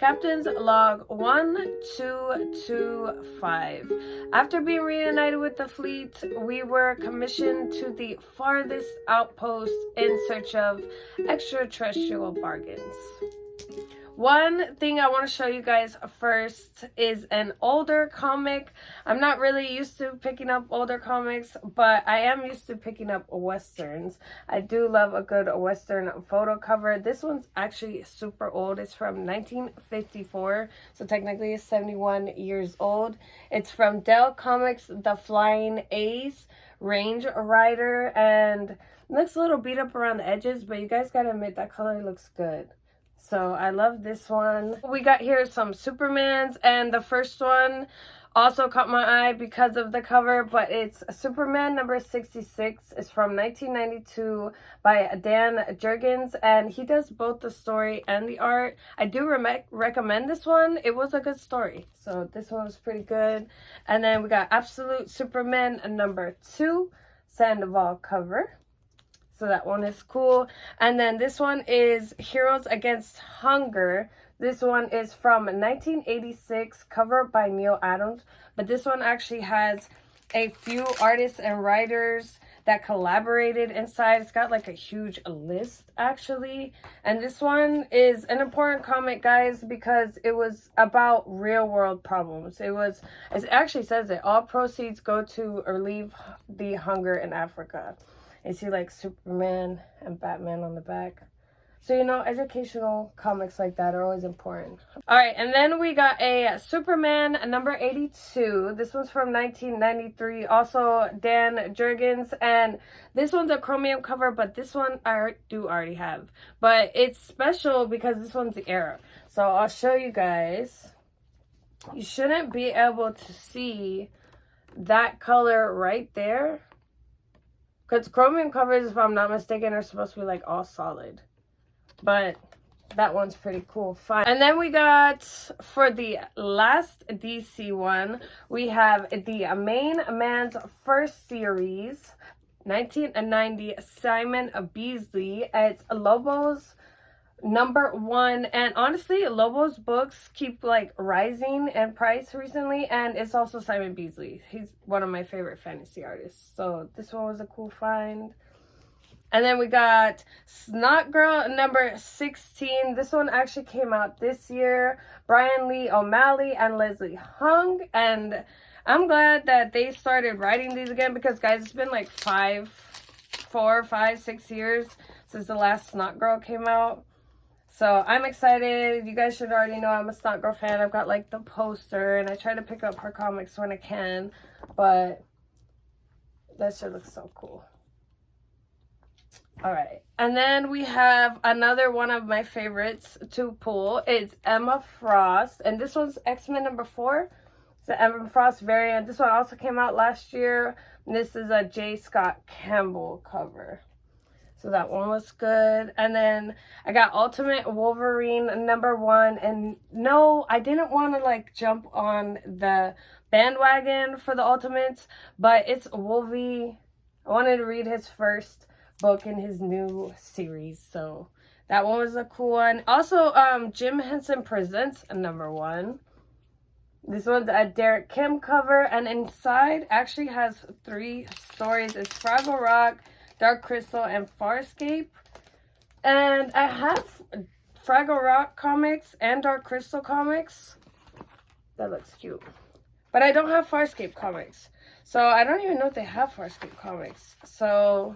Captain's Log 1225. After being reunited with the fleet, we were commissioned to the farthest outpost in search of extraterrestrial bargains. One thing I want to show you guys first is an older comic. I'm not really used to picking up older comics, but I am used to picking up westerns. I do love a good western photo cover. This one's actually super old. It's from 1954, so technically it's 71 years old. It's from Dell Comics, The Flying Ace, Range Rider, and looks a little beat up around the edges, but you guys gotta admit that color looks good. So I love this one. We got here some Supermans, and the first one also caught my eye because of the cover, but it's Superman number 66. It's from 1992 by Dan Jurgens, and he does both the story and the art. I do recommend this one. It was a good story, so this one was pretty good. And then we got Absolute Superman number 2, Sandoval cover. So that one is cool. And then this one is Heroes Against Hunger. This one is from 1986, cover by Neil Adams. But this one actually has a few artists and writers that collaborated inside. It's got like a huge list actually. And this one is an important comic, guys, because it was about real world problems. It actually says that all proceeds go to relieve the hunger in Africa. You see like Superman and Batman on the back. So, you know, educational comics like that are always important. Alright, and then we got a Superman number 82. This one's from 1993. Also Dan Jurgens. And this one's a chromium cover, but this one I do already have. But it's special because this one's the era. So I'll show you guys. You shouldn't be able to see that color right there. Because chromium covers, if I'm not mistaken, are supposed to be like all solid. But that one's pretty cool. Fine. And then we got, for the last DC one, we have the Main Man's First Series, 1990, Simon Beasley. It's Lobo's number 1, and honestly Lobo's books keep like rising in price recently, and it's also Simon Beasley. He's one of my favorite fantasy artists, so this one was a cool find. And then we got Snot Girl number 16. This one actually came out this year. Brian Lee O'Malley and Leslie Hung, and I'm glad that they started writing these again, because guys, it's been like 4, 5, 6 years since the last Snot Girl came out. So I'm excited. You guys should already know I'm a Snot Girl fan. I've got like the poster, and I try to pick up her comics when I can. But that shit looks so cool. Alright. And then we have another one of my favorites to pull. It's Emma Frost. And this one's X-Men number 4. It's the Emma Frost variant. This one also came out last year. And this is a J. Scott Campbell cover. So that one was good. And then I got Ultimate Wolverine number 1. And no, I didn't want to like jump on the bandwagon for the Ultimates, but it's Wolvie. I wanted to read his first book in his new series. So that one was a cool one. Also, Jim Henson Presents number 1. This one's a Derek Kim cover. And inside actually has 3 stories. It's Fraggle Rock, Dark Crystal, and Farscape. And I have Fraggle Rock comics and Dark Crystal comics. That looks cute. But I don't have Farscape comics. So I don't even know if they have Farscape comics. So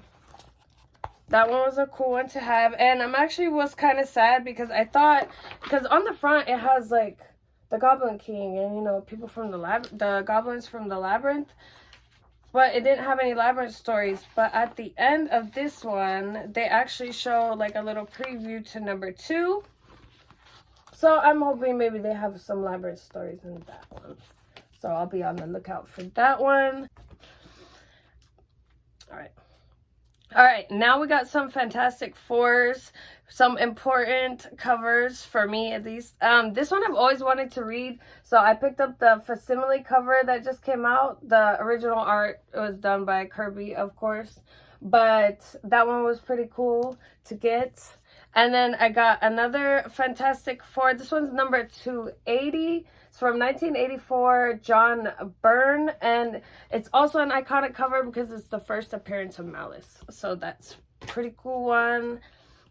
that one was a cool one to have. And I'm actually was kind of sad because I thought, because on the front it has like the Goblin King and, you know, people from the goblins from the Labyrinth. But it didn't have any Labyrinth stories. But at the end of this one, they actually show like a little preview to number 2. So I'm hoping maybe they have some Labyrinth stories in that one. So I'll be on the lookout for that one. Alright, now we got some Fantastic Fours. Some important covers for me, at least. This one I've always wanted to read, so I picked up the facsimile cover that just came out. The original art was done by Kirby, of course, but that one was pretty cool to get. And then I got another Fantastic Four. This one's number 280. It's from 1984, John Byrne. And it's also an iconic cover because it's the first appearance of Malice. So that's a pretty cool one.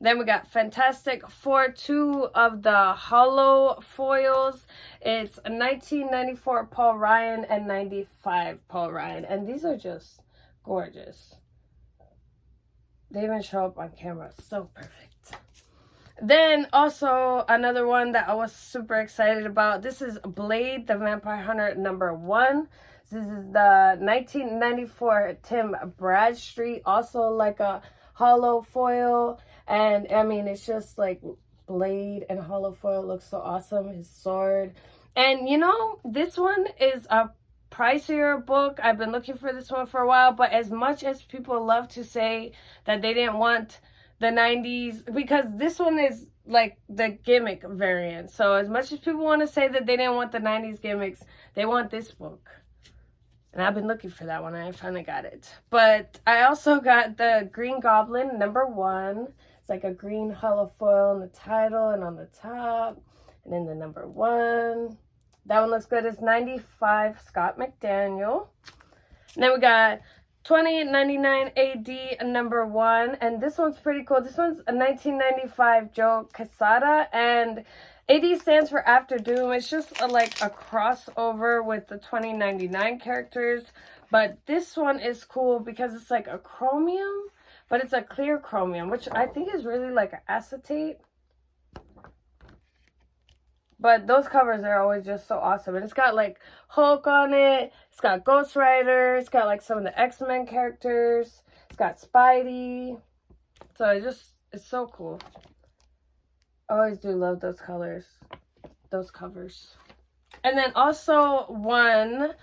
Then we got Fantastic Four, 2 of the hollow foils. It's 1994 Paul Ryan and 95 Paul Ryan. And these are just gorgeous. They even show up on camera. So perfect. Then also another one that I was super excited about. This is Blade the Vampire Hunter #1. This is the 1994 Tim Bradstreet. Also like a hollow foil. And I mean, it's just like Blade and hollow foil looks so awesome. His sword. And you know, this one is a pricier book. I've been looking for this one for a while, but as much as people love to say that they didn't want the 90s, because this one is like the gimmick variant. So as much as people want to say that they didn't want the 90s gimmicks, they want this book. And I've been looking for that one. I finally got it. But I also got the Green Goblin #1. It's like a green hollow foil on the title and on the top. And then the #1. That one looks good. It's 95 Scott McDaniel. And then we got 2099 AD #1. And this one's pretty cool. This one's a 1995 Joe Quesada. And AD stands for After Doom. It's just like a crossover with the 2099 characters. But this one is cool because it's like a chromium. But it's a clear chromium, which I think is really like an acetate. But those covers are always just so awesome. And it's got like Hulk on it. It's got Ghost Rider. It's got like some of the X-Men characters. It's got Spidey. So it's so cool. I always do love those colors. Those covers. And then also one...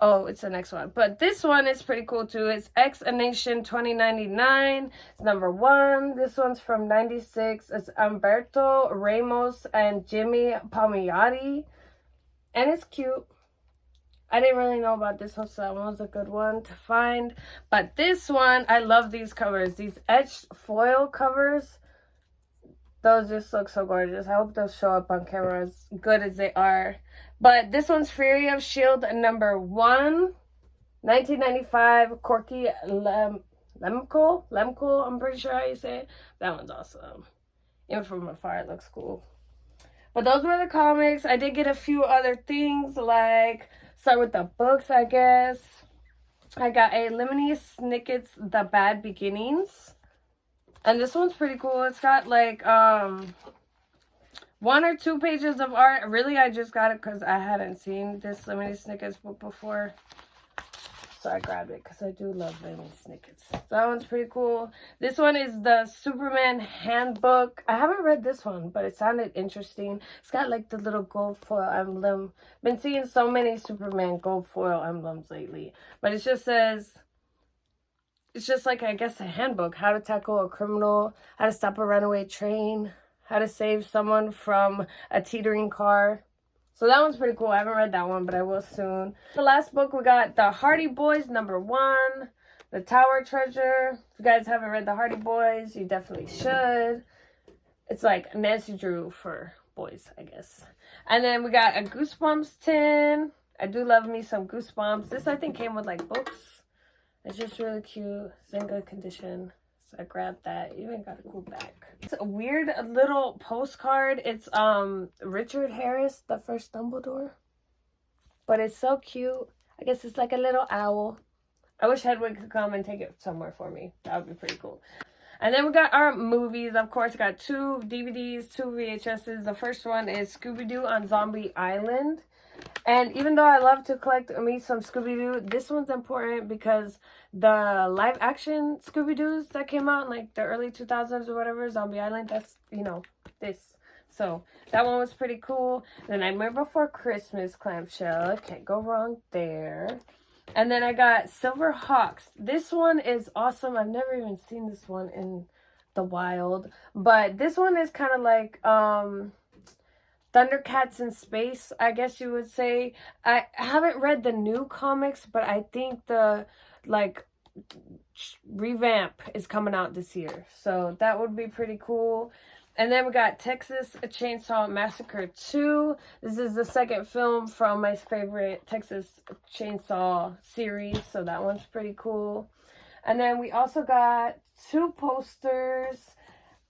Oh, it's the next one. But this one is pretty cool too. It's X A Nation 2099. It's #1. This one's from 96. It's Umberto Ramos and Jimmy Palmiotti. And it's cute. I didn't really know about this one, so that one was a good one to find. But this one, I love these covers. These etched foil covers. Those just look so gorgeous. I hope those show up on camera as good as they are. But this one's Fury of S.H.I.E.L.D. #1. 1995, Corky Lemko, I'm pretty sure how you say it. That one's awesome. Even from afar, it looks cool. But those were the comics. I did get a few other things, like, start with the books, I guess. I got a Lemony Snicket's The Bad Beginnings. And this one's pretty cool. It's got like 1 or 2 pages of art. Really, I just got it because I hadn't seen this Lemony Snicket's book before. So I grabbed it because I do love Lemony Snicket's. So that one's pretty cool. This one is the Superman Handbook. I haven't read this one, but it sounded interesting. It's got like the little gold foil emblem. Been seeing so many Superman gold foil emblems lately. But it just says... It's just like, I guess, a handbook. How to tackle a criminal, how to stop a runaway train, how to save someone from a teetering car. So that one's pretty cool. I haven't read that one, but I will soon. The last book, we got The Hardy Boys #1, The Tower Treasure. If you guys haven't read The Hardy Boys, you definitely should. It's like Nancy Drew for boys, I guess. And then we got a Goosebumps tin. I do love me some Goosebumps. This, I think, came with like books. It's just really cute. It's in good condition. So I grabbed that. Even got a cool back. It's a weird little postcard. It's Richard Harris, the first Dumbledore. But it's so cute. I guess it's like a little owl. I wish Hedwig could come and take it somewhere for me. That would be pretty cool. And then we got our movies. Of course, I got 2 DVDs, 2 VHSs. The first one is Scooby-Doo on Zombie Island. And even though I love to collect me some Scooby-Doo, this one's important because the live action Scooby-Doos that came out in like the early 2000s or whatever, Zombie Island, that's, you know, this. So that one was pretty cool. The Nightmare Before Christmas clamshell. Can't go wrong there. And then I got Silver Hawks. This one is awesome. I've never even seen this one in the wild. But this one is kind of like... Thundercats in space, I guess you would say. I haven't read the new comics, but I think the, like, revamp is coming out this year. So that would be pretty cool. And then we got Texas Chainsaw Massacre 2. This is the second film from my favorite Texas Chainsaw series. So that one's pretty cool. And then we also got 2 posters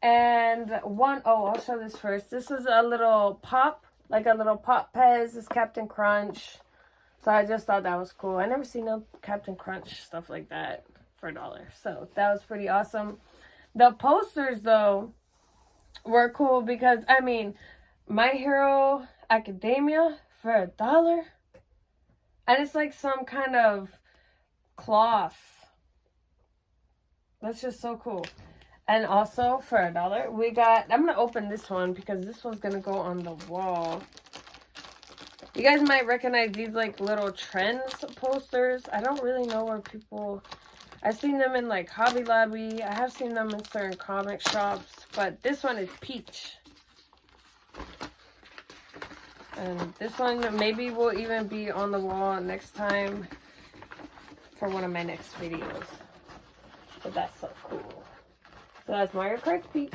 and one, oh, I'll show this first. This is a little pop, like a little pop Pez. It's Captain Crunch. So I just thought that was cool. I never seen no Captain Crunch stuff like that for $1. So that was pretty awesome. The posters, though, were cool because, I mean, My Hero Academia for $1. And it's like some kind of cloth. That's just so cool. And also for $1, we got, I'm going to open this one because this one's going to go on the wall. You guys might recognize these like little trends posters. I don't really know where people, I've seen them in like Hobby Lobby. I have seen them in certain comic shops, but this one is peach. And this one maybe will even be on the wall next time for one of my next videos. But that's so cool. So that's Mario Kart Peach.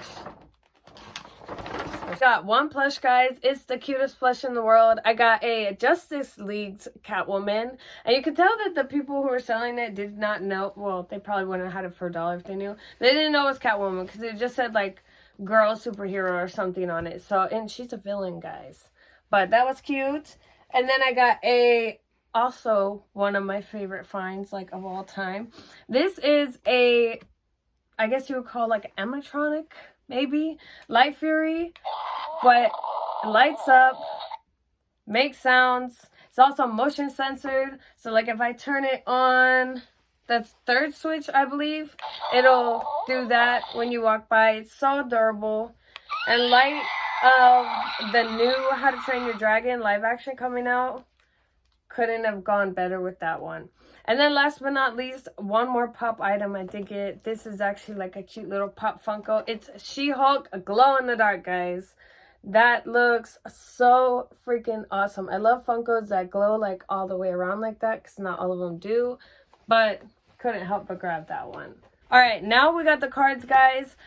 I got one plush, guys. It's the cutest plush in the world. I got a Justice League's Catwoman. And you can tell that the people who were selling it did not know. Well, they probably wouldn't have had it for $1 if they knew. They didn't know it was Catwoman because it just said like girl superhero or something on it. So, and she's a villain, guys. But that was cute. And then I got also one of my favorite finds like of all time. This is a, I guess you would call like animatronic. Maybe Light Fury, but it lights up, makes sounds. It's also motion censored, so like if I turn it on the third switch, I believe, it'll do that when you walk by. It's so adorable. And light of the new How to Train Your Dragon live action coming out, couldn't have gone better with that one. And then last but not least, one more pop item I did get. This is actually like a cute little pop Funko. It's She-Hulk glow in the dark, guys. That looks so freaking awesome. I love Funkos that glow like all the way around like that because not all of them do. But couldn't help but grab that one. All right, now we got the cards, guys.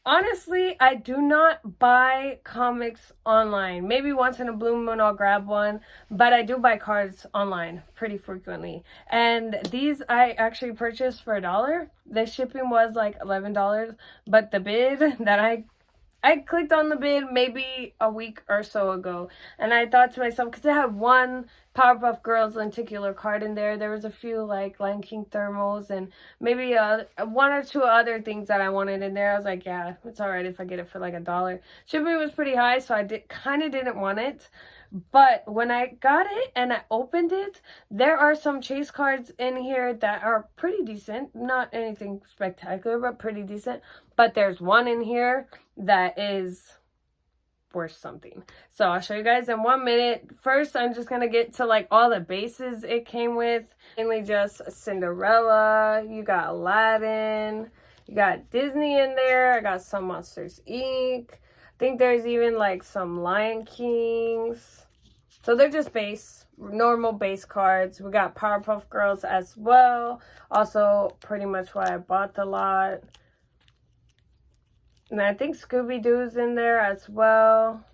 Honestly, I do not buy comics online. Maybe once in a blue moon I'll grab one, but I do buy cards online pretty frequently. And these I actually purchased for $1. The shipping was like $11, but the bid that I clicked on the bid maybe a week or so ago, and I thought to myself, because it had one Powerpuff Girls lenticular card in there, there was a few like Lion King thermals and maybe one or two other things that I wanted in there. I was like, yeah, it's alright if I get it for like $1. Shipping was pretty high, so I kind of didn't want it. But when I got it and I opened it, there are some chase cards in here that are pretty decent. Not anything spectacular, but pretty decent. But there's one in here that is worth something. So I'll show you guys in 1 minute. First, I'm just going to get to like all the bases it came with. Mainly just Cinderella. You got Aladdin. You got Disney in there. I got some Monsters, Inc. I think there's even like some Lion Kings. So they're just base, normal base cards. We got Powerpuff Girls as well. Also, pretty much why I bought the lot. And I think Scooby-Doo's in there as well.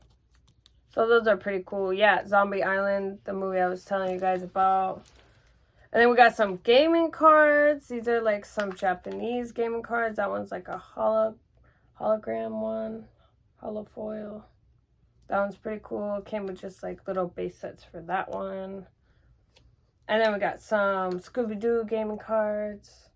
So those are pretty cool. Yeah, Zombie Island, the movie I was telling you guys about. And then we got some gaming cards. These are like some Japanese gaming cards. That one's like a hologram one. Holofoil. That one's pretty cool. It came with just like little base sets for that one. And then we got some Scooby-Doo gaming cards.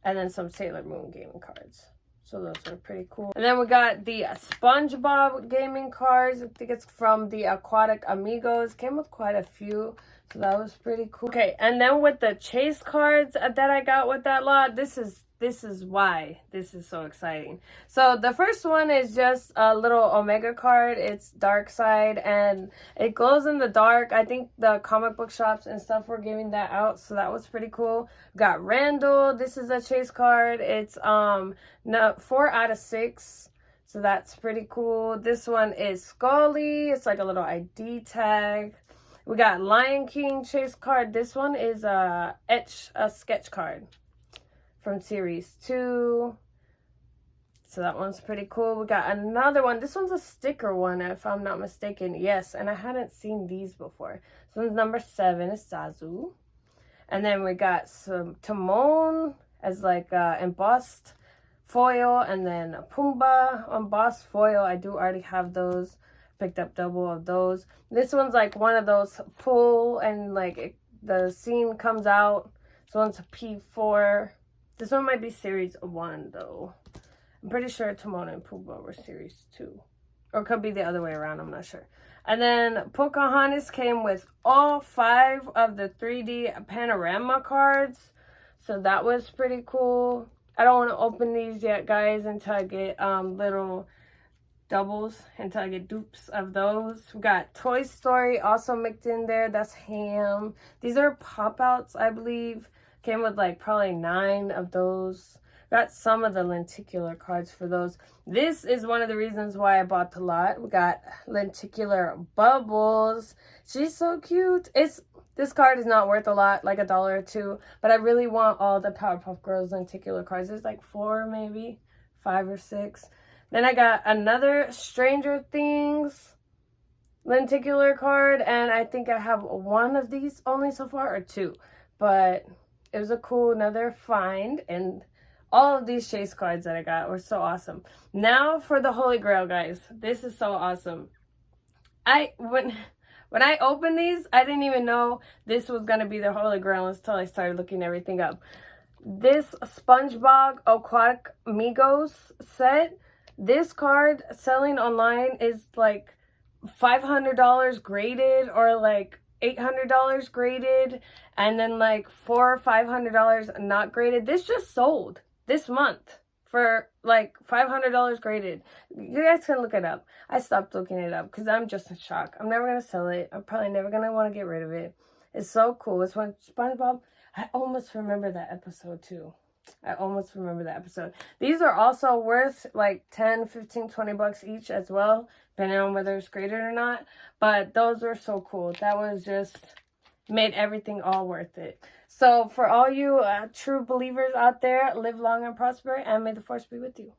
And then some Sailor Moon gaming cards. So those are pretty cool. And then we got the SpongeBob gaming cards. I think it's from the Aquatic Amigos. Came with quite a few. So that was pretty cool. Okay, and then with the chase cards that I got with that lot, this is why this is so exciting. So the first one is just a little Omega card. It's Dark Side and it glows in the dark. I think the comic book shops and stuff were giving that out, so that was pretty cool. Got Randall. This is a chase card. It's 4 out of 6. So that's pretty cool. This one is Scully. It's like a little ID tag. We got Lion King chase card. This one is a sketch card from series 2. So that one's pretty cool. We got another one. This one's a sticker one, if I'm not mistaken. Yes, and I hadn't seen these before. This one's number 7. It's Zazu. And then we got some Timon as like embossed foil, and then Pumbaa embossed foil. I do already have those. Picked up double of those. This one's like one of those pull and like the scene comes out. This one's a P4. This one might be series 1 though. I'm pretty sure Timon and Pumbaa were series 2. Or it could be the other way around, I'm not sure. And then Pocahontas came with all 5 of the 3D panorama cards. So that was pretty cool. I don't want to open these yet, guys, until I get little doubles, until I get dupes of those. We got Toy Story also mixed in there. That's ham. These are pop-outs, I believe. Came with like probably 9 of those. Got some of the lenticular cards for those. This is one of the reasons why I bought the lot. We got lenticular Bubbles. She's so cute. This card is not worth a lot, like $1 or $2, but I really want all the Powerpuff Girls lenticular cards. There's like 4 maybe, 5 or 6. Then I got another Stranger Things lenticular card, and I think I have 1 of these only so far, or 2. But it was a cool another find, and all of these chase cards that I got were so awesome. Now for the Holy Grail, guys. This is so awesome. When I opened these, I didn't even know this was going to be the Holy Grail until I started looking everything up. This SpongeBob Aquatic Migos set, this card selling online is like $500 graded, or like $800 graded, and then like $400 or $500 not graded. This just sold this month for like $500 graded. You guys can look it up. I stopped looking it up because I'm just in shock. I'm never gonna sell it. I'm probably never gonna want to get rid of it. It's so cool. It's when SpongeBob. I almost remember that episode too. I almost remember that episode. These are also worth like 10, 15, 20 bucks each as well, depending on whether it's graded or not. But those were so cool. That was just made everything all worth it. So for all you true believers out there, live long and prosper, and may the force be with you.